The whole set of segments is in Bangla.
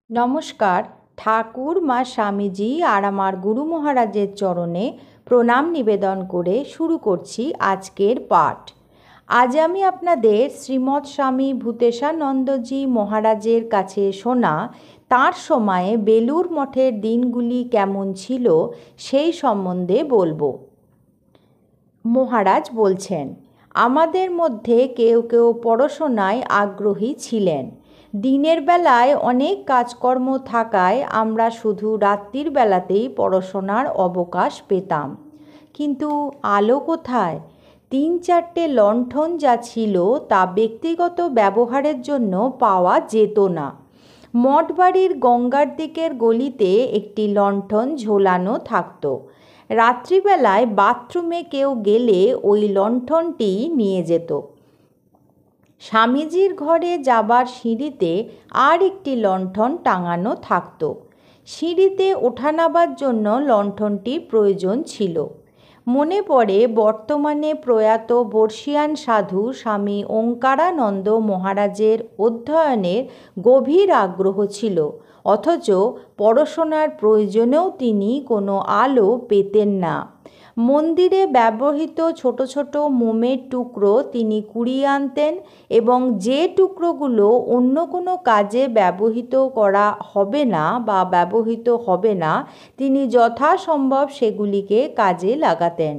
নমস্কার। ঠাকুর মা স্বামীজি আর আমার গুরু মহারাজের চরণে প্রণাম নিবেদন করে শুরু করছি আজকের পাঠ। আজ আমি আপনাদের শ্রীমৎ স্বামী ভূতেশানন্দজি মহারাজের কাছে শোনা তাঁর সময়ে বেলুর মঠের দিনগুলি কেমন ছিল সেই সম্বন্ধে বলবো। মহারাজ বলছেন, আমাদের মধ্যে কেউ কেউ পড়াশোনায় আগ্রহী ছিলেন। দিনের বেলায় অনেক কাজকর্ম থাকায় আমরা শুধু রাত্রির বেলাতেই পড়াশোনার অবকাশ পেতাম। কিন্তু আলো কোথায়? 3-4টে লণ্ঠন যা ছিল তা ব্যক্তিগত ব্যবহারের জন্য পাওয়া যেত না। মঠবাড়ির গঙ্গার দিকের গলিতে একটি লণ্ঠন ঝোলানো থাকতো। রাত্রিবেলায় বাথরুমে কেউ গেলে ওই লণ্ঠনটি নিয়ে যেত। স্বামীজির ঘরে যাবার সিঁড়িতে আর একটি লণ্ঠন টাঙানো থাকত। সিঁড়িতে ওঠা নামার জন্য লণ্ঠনটি প্রয়োজন ছিল। মনে পড়ে বর্তমানে প্রয়াত বর্ষিয়ান সাধু স্বামী ওঙ্কারানন্দ মহারাজের অধ্যয়নের গভীর আগ্রহ ছিল, অথচ পড়াশোনার প্রয়োজনেও তিনি কোনো আলো পেতেন না। মন্দিরে ব্যবহৃত ছোট ছোট মোমের টুকরো তিনি কুড়িয়ে আনতেন এবং যে টুকরোগুলো অন্য কোনো কাজে ব্যবহৃত হবে না তিনি যথাসম্ভব সেগুলিকে কাজে লাগাতেন।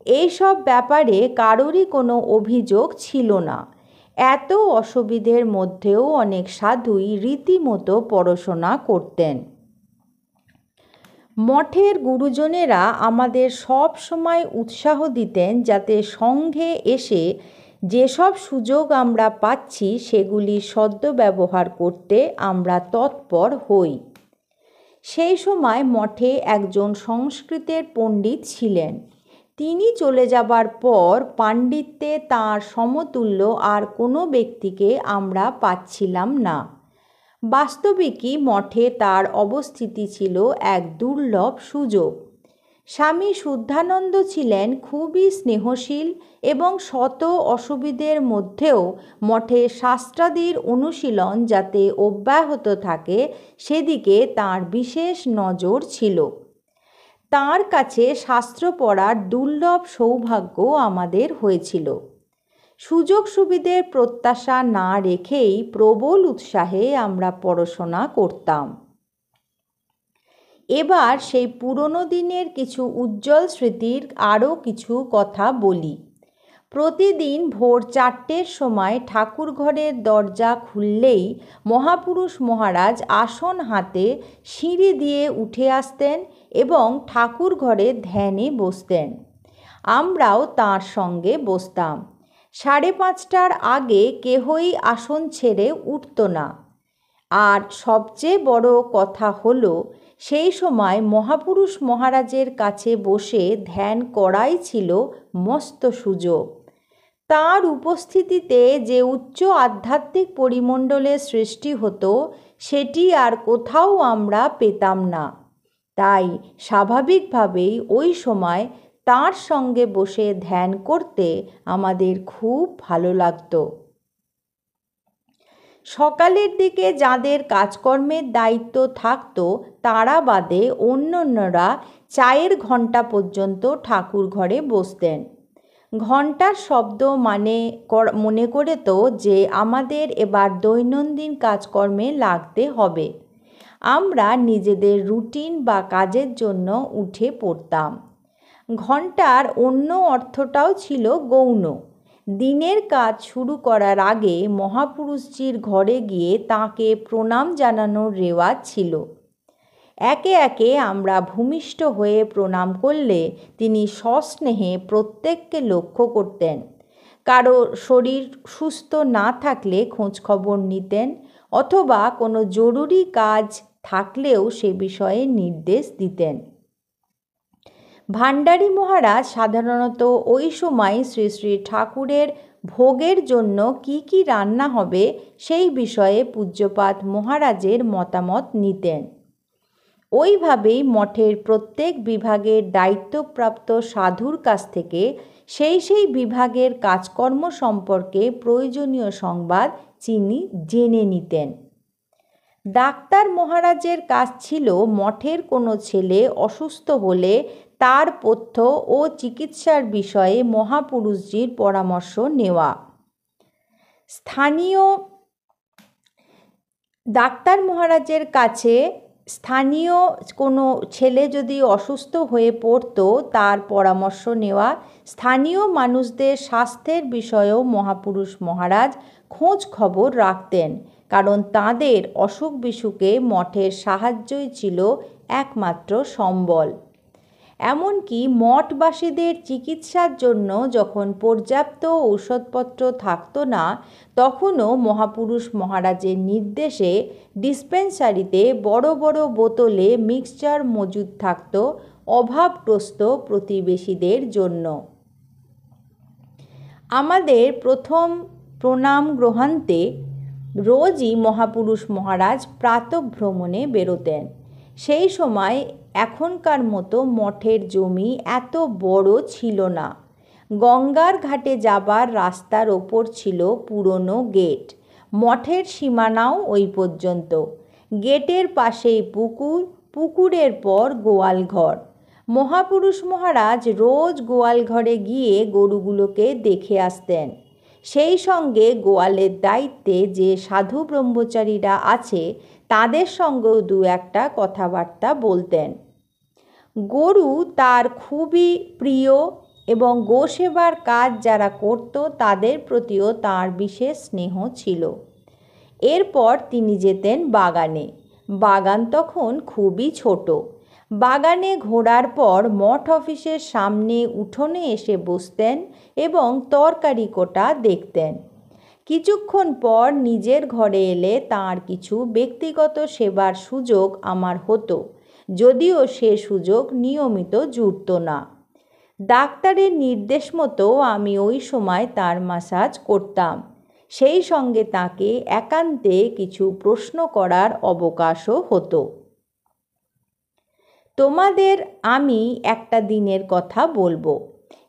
এইসব ব্যাপারে কারোরই কোনো অভিযোগ ছিল না। এত অসুবিধের মধ্যেও অনেক সাধুই রীতিমতো পড়াশোনা করতেন। মঠের গুরুজনেরা আমাদের সব সময় উৎসাহ দিতেন যাতে সঙ্ঘে এসে যেসব সুযোগ আমরা পাচ্ছি সেগুলি সদ্ব্যবহার করতে আমরা তৎপর হই। সেই সময় মঠে একজন সংস্কৃতের পণ্ডিত ছিলেন। তিনি চলে যাবার পর পাণ্ডিত্যে তাঁর সমতুল্য আর কোনো ব্যক্তিকে আমরা পাচ্ছিলাম না। বাস্তবিকই মঠে তার অবস্থিতি ছিল এক দুর্লভ সুযোগ। স্বামী শুদ্ধানন্দ ছিলেন খুবই স্নেহশীল এবং শত অসুবিধের মধ্যেও মঠে শাস্ত্রাদির অনুশীলন যাতে অব্যাহত থাকে সেদিকে তাঁর বিশেষ নজর ছিল। তাঁর কাছে শাস্ত্র পড়ার দুর্লভ সৌভাগ্য আমাদের হয়েছিল। সুযোগ সুবিধের প্রত্যাশা না রেখেই প্রবল উৎসাহে আমরা পড়াশোনা করতাম। এবার সেই পুরনো দিনের কিছু উজ্জ্বল স্মৃতির আরও কিছু কথা বলি। প্রতিদিন ভোর 4টের সময় ঠাকুর ঘরের দরজা খুললেই মহাপুরুষ মহারাজ আসন হাতে সিঁড়ি দিয়ে উঠে আসতেন এবং ঠাকুর ঘরে ধ্যানে বসতেন। আমরাও তাঁর সঙ্গে বসতাম। 5:30টার আগে কেহই আসন ছেড়ে উঠত না। আর সবচেয়ে বড় কথা হলো, সেই সময় মহাপুরুষ মহারাজের কাছে বসে ধ্যান করাই ছিল মস্ত সুযোগ। তাঁর উপস্থিতিতে যে উচ্চ আধ্যাত্মিক পরিমণ্ডলের সৃষ্টি হতো সেটি আর কোথাও আমরা পেতাম না। তাই স্বাভাবিকভাবেই ওই সময় তাঁর সঙ্গে বসে ধ্যান করতে আমাদের খুব ভালো লাগতো। সকালের দিকে যাদের কাজকর্মের দায়িত্ব থাকতো তারা বাদে অন্যান্যরা চায়ের ঘণ্টা পর্যন্ত ঠাকুর ঘরে বসতেন। ঘণ্টার শব্দ মনে করে তো যে আমাদের এবার দৈনন্দিন কাজকর্মে লাগতে হবে। আমরা নিজেদের রুটিন বা কাজের জন্য উঠে পড়তাম। ঘণ্টার অন্য অর্থটাও ছিল গৌণ। দিনের কাজ শুরু করার আগে মহাপুরুষজির ঘরে গিয়ে তাঁকে প্রণাম জানানোর রেওয়াজ ছিল। একে একে আমরা ভূমিষ্ঠ হয়ে প্রণাম করলে তিনি সস্নেহে প্রত্যেককে লক্ষ্য করতেন। কারো শরীর সুস্থ না থাকলে খোঁজখবর নিতেন, অথবা কোনো জরুরি কাজ থাকলেও সে বিষয়ে নির্দেশ দিতেন। ভান্ডারী মহারাজ সাধারণত ওই সময় শ্রী শ্রী ঠাকুরের ভোগের জন্য কি রান্না হবে সেই বিষয়ে পূজ্যপাদ মহারাজের মতামত নিতেন। ওইভাবেই মঠের প্রত্যেক বিভাগের দায়িত্বপ্রাপ্ত সাধুর কাছ থেকে সেই বিভাগের কাজকর্ম সম্পর্কে প্রয়োজনীয় সংবাদ তিনি জেনে নিতেন। ডাক্তার মহারাজের কাজ ছিল মঠের কোনো ছেলে অসুস্থ হলে তার পথ্য ও চিকিৎসার বিষয়ে মহাপুরুষজির পরামর্শ নেওয়া। ডাক্তার মহারাজের কাছে স্থানীয় কোনো ছেলে যদি অসুস্থ হয়ে পড়তো তার পরামর্শ নেওয়া। স্থানীয় মানুষদের স্বাস্থ্যের বিষয়েও মহাপুরুষ মহারাজ খোঁজ খবর রাখতেন, কারণ তাঁদের অসুখ বিসুখে মঠের সাহায্যই ছিল একমাত্র সম্বল। এমনকি মঠবাসীদের চিকিৎসার জন্য যখন পর্যাপ্ত ঔষধপত্র থাকতো না, তখনও মহাপুরুষ মহারাজের নির্দেশে ডিসপেন্সারিতে বড় বড় বোতলে মিক্সচার মজুদ থাকত অভাবগ্রস্ত প্রতিবেশীদের জন্য। আমাদের প্রথম প্রণাম গ্রহান্তে রোজই মহাপুরুষ মহারাজ প্রাতঃভ্রমণে বেরোতেন। সেই সময় এখনকার মতো মঠের জমি এত বড় ছিল না। গঙ্গার ঘাটে যাবার রাস্তার ওপর ছিল পুরনো গেট। মঠের সীমানাও ওই পর্যন্ত। গেটের পাশেই পুকুর, পুকুরের পর গোয়ালঘর। মহাপুরুষ মহারাজ রোজ গোয়ালঘরে গিয়ে গরুগুলোকে দেখে আসতেন। সেই সঙ্গে গোয়ালের দায়িত্বে যে সাধু ব্রহ্মচারীরা আছে তাদের সঙ্গেও দু একটা কথাবার্তা বলতেন। গরু তার খুবই প্রিয় এবং গোসেবার কাজ যারা করত তাদের প্রতিও তার বিশেষ স্নেহ ছিল। এরপর তিনি যেতেন বাগানে। বাগান তখন খুবই ছোট। বাগানে ঘোরার পর মঠ অফিসের সামনে উঠোনে এসে বসতেন এবং তরকারি কোটা দেখতেন। কিছুক্ষণ পর নিজের ঘরে এলে তাঁর কিছু ব্যক্তিগত সেবার সুযোগ আমার হতো, যদিও সে সুযোগ নিয়মিত জুটত না। ডাক্তারের নির্দেশ মতো আমি ওই সময় তার ম্যাসাজ করতাম। সেই সঙ্গে তাকে একান্তে কিছু প্রশ্ন করার অবকাশও হতো। তোমাদের আমি একটা দিনের কথা বলবো।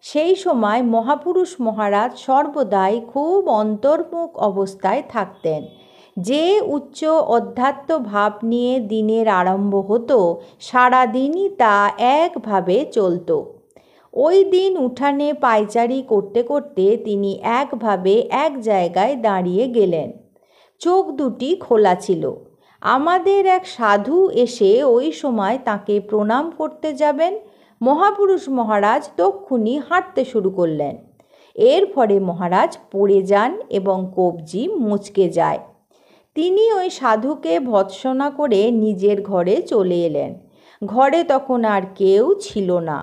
সেই সময় মহাপুরুষ মহারাজ সর্বদাই খুব অন্তর্মুখ অবস্থায় থাকতেন। যে উচ্চ অধ্যাত্ম ভাব নিয়ে দিনের আরম্ভ হতো, সারাদিনই তা একভাবে চলত। ওই দিন উঠানে পায়চারি করতে করতে তিনি একভাবে এক জায়গায় দাঁড়িয়ে গেলেন। চোখ দুটি খোলা ছিল। আমাদের এক সাধু এসে ওই সময় তাকে প্রণাম করতে যাবেন। মহাপুরুষ মহারাজ তক্ষুনি হাঁটতে শুরু করলেন। এর ফলে মহারাজ পড়ে যান এবং কবজি মুচকে যায়। তিনি ওই সাধুকে ভৎসনা করে নিজের ঘরে চলে এলেন। ঘরে তখন আর কেউ ছিল না।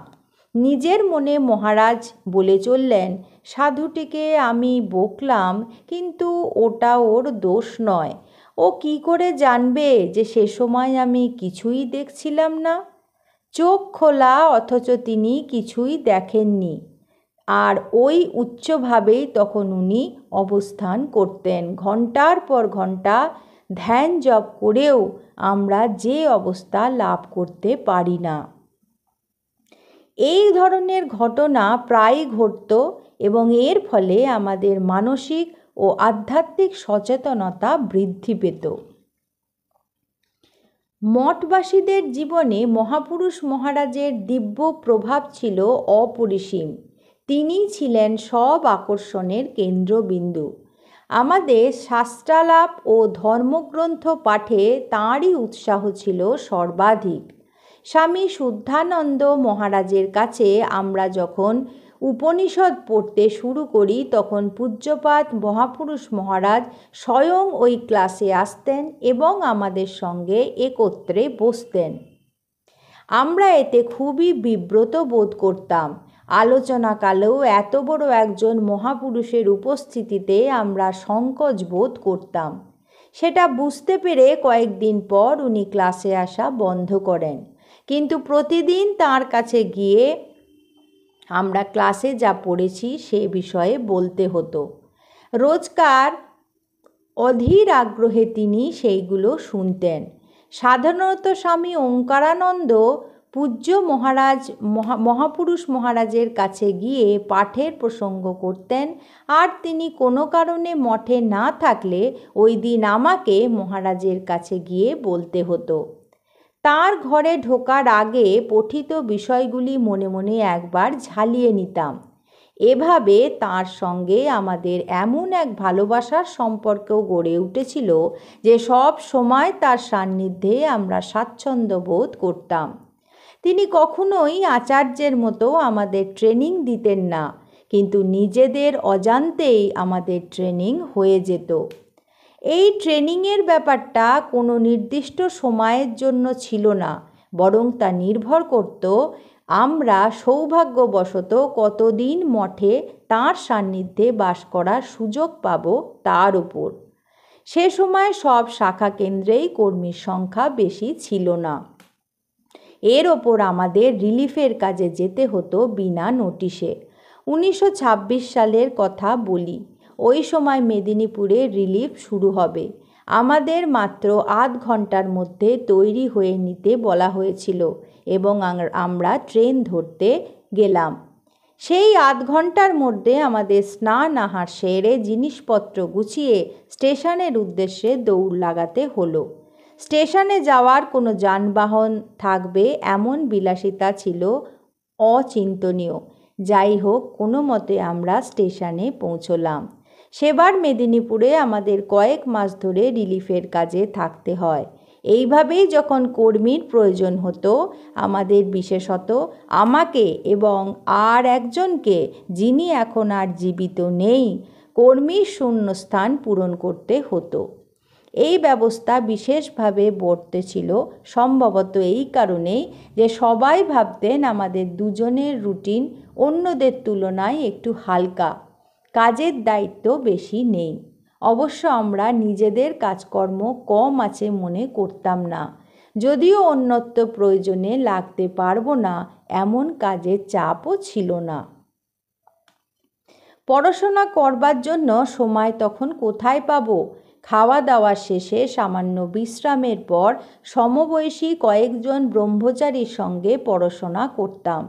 নিজের মনে মহারাজ বলে চললেন, সাধুটিকে আমি বকলাম, কিন্তু ওটা ওর দোষ নয়। ও কি করে জানবে যে সে সময় আমি কিছুই দেখছিলাম না? চোখ খোলা, অথচ তিনি কিছুই দেখেননি। আর ওই উচ্চভাবেই তখন উনি অবস্থান করতেন। ঘন্টার পর ঘন্টা ধ্যান জপ করেও আমরা যে অবস্থা লাভ করতে পারি না। এই ধরনের ঘটনা প্রায়ই ঘটত এবং এর ফলে আমাদের মানসিক ও আধ্যাত্মিক সচেতনতা বৃদ্ধি পেত। মঠবাসীদের জীবনে মহাপুরুষ মহারাজের দিব্য প্রভাব ছিল অপরিসীম। তিনি ছিলেন সব আকর্ষণের কেন্দ্রবিন্দু। আমাদের শাস্ত্রালাপ ও ধর্মগ্রন্থ পাঠে তাঁরই উৎসাহ ছিল সর্বাধিক। স্বামী শুদ্ধানন্দ মহারাজের কাছে আমরা যখন উপনিষদ পড়তে শুরু করি তখন পূজ্যপাদ মহাপুরুষ মহারাজ স্বয়ং ওই ক্লাসে আসতেন এবং আমাদের সঙ্গে একত্রে বসতেন। আমরা এতে খুবই বিব্রত বোধ করতাম। আলোচনাকালেও এত বড় একজন মহাপুরুষের উপস্থিতিতে আমরা সংকোচ বোধ করতাম। সেটা বুঝতে পেরে কয়েকদিন পর উনি ক্লাসে আসা বন্ধ করেন। কিন্তু প্রতিদিন তাঁর কাছে গিয়ে আমরা ক্লাসে যা পড়েছি সে বিষয়ে বলতে হতো। রোজকার অধীর আগ্রহে তিনি সেইগুলো শুনতেন। সাধারণত স্বামী ওঙ্কারানন্দ পূজ্য মহাপুরুষ মহারাজের কাছে গিয়ে পাঠের প্রসঙ্গ করতেন, আর তিনি কোনো কারণে মঠে না থাকলে ওই দিন আমাকে মহারাজের কাছে গিয়ে বলতে হতো। তার ঘরে ঢোকার আগে পঠিত বিষয়গুলি মনে মনে একবার ঝালিয়ে নিতাম। এভাবে তার সঙ্গে আমাদের এমন এক ভালোবাসার সম্পর্কও গড়ে উঠেছিল যে সব সময় তার সান্নিধ্যে আমরা স্বাচ্ছন্দ্য বোধ করতাম। তিনি কখনোই আচার্যের মতো আমাদের ট্রেনিং দিতেন না, কিন্তু নিজেদের অজান্তেই আমাদের ট্রেনিং হয়ে যেত। এই ট্রেনিংয়ের ব্যাপারটা কোনো নির্দিষ্ট সময়ের জন্য ছিল না, বরং তা নির্ভর করত আমরা সৌভাগ্যবশত কতদিন মঠে তাঁর সান্নিধ্যে বাস করার সুযোগ পাব তার উপর। সে সময় সব শাখা কেন্দ্রেই কর্মীর সংখ্যা বেশি ছিল না। এর ওপর আমাদের রিলিফের কাজে যেতে হতো বিনা নোটিশে। 1926 সালের কথা বলি। ওই সময় মেদিনীপুরে রিলিফ শুরু হবে। আমাদের মাত্র আধ ঘন্টার মধ্যে তৈরি হয়ে নিতে বলা হয়েছিল এবং আমরা ট্রেন ধরতে গেলাম। সেই আধ ঘন্টার মধ্যে আমাদের স্নান আহার সেরে জিনিসপত্র গুছিয়ে স্টেশনের উদ্দেশ্যে দৌড় লাগাতে হলো। স্টেশনে যাওয়ার কোনো যানবাহন থাকবে এমন বিলাসিতা ছিল অচিন্তনীয়। যাই হোক, কোনো মতে আমরা স্টেশনে পৌঁছলাম। সেবার মেদিনীপুরে আমাদের কয়েক মাস ধরে রিলিফের কাজে থাকতে হয়। এইভাবেই যখন কর্মীর প্রয়োজন হতো, আমাদের বিশেষত আমাকে এবং আর একজনকে, যিনি এখন আর জীবিত নেই, কর্মীর শূন্যস্থান পূরণ করতে হতো। এই ব্যবস্থা বিশেষভাবে বর্তেছিল সম্ভবত এই কারণেই যে সবাই ভাবতেন আমাদের দুজনের রুটিন অন্যদের তুলনায় একটু হালকা, কাজের দায়িত্ব বেশি নেই। অবশ্য আমরা নিজেদের কাজকর্ম কম আছে মনে করতাম না, যদিও অন্যত্র প্রয়োজনে লাগতে পারবো না এমন কাজের চাপও ছিল না। পড়াশোনা করবার জন্য সময় তখন কোথায় পাবো? খাওয়া দাওয়া শেষে সামান্য বিশ্রামের পর সমবয়সী কয়েকজন ব্রহ্মচারীর সঙ্গে পড়াশোনা করতাম।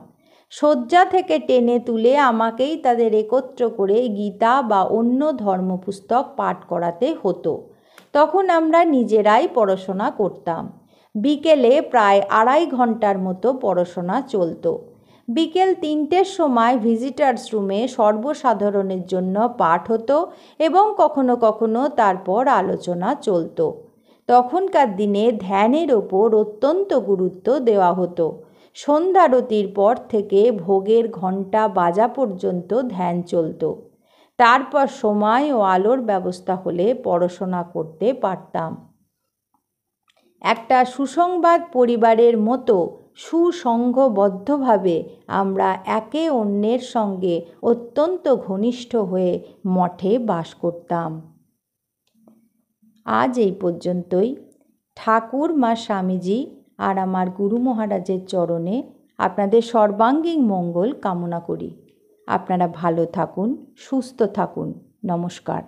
শয্যা থেকে টেনে তুলে আমাকেই তাদের একত্র করে গীতা বা অন্য ধর্মপুস্তক পাঠ করাতে হতো। তখন আমরা নিজেরাই পড়াশোনা করতাম। বিকেলে প্রায় 2.5 ঘন্টার মতো পড়াশোনা চলতো। বিকেল 3টের সময় ভিজিটার্স রুমে সর্বসাধারণের জন্য পাঠ হতো এবং কখনো কখনো তারপর আলোচনা চলতো। তখনকার দিনে ধ্যানের ওপর অত্যন্ত গুরুত্ব দেওয়া হতো। সন্ধ্যারতির পর থেকে ভোগের ঘণ্টা বাজা পর্যন্ত ধ্যান চলতো। তারপর সময় ও আলোর ব্যবস্থা হলে পড়াশোনা করতে পারতাম। একটা সুসংবাদ পরিবারের মতো সুসংঘবদ্ধভাবে আমরা একে অন্যের সঙ্গে অত্যন্ত ঘনিষ্ঠ হয়ে মঠে বাস করতাম। আজ এই পর্যন্তই। ঠাকুর মা স্বামীজি আর আমার গুরু মহারাজের চরণে আপনাদের সর্বাঙ্গীন মঙ্গল কামনা করি। আপনারা ভালো থাকুন, সুস্থ থাকুন। নমস্কার।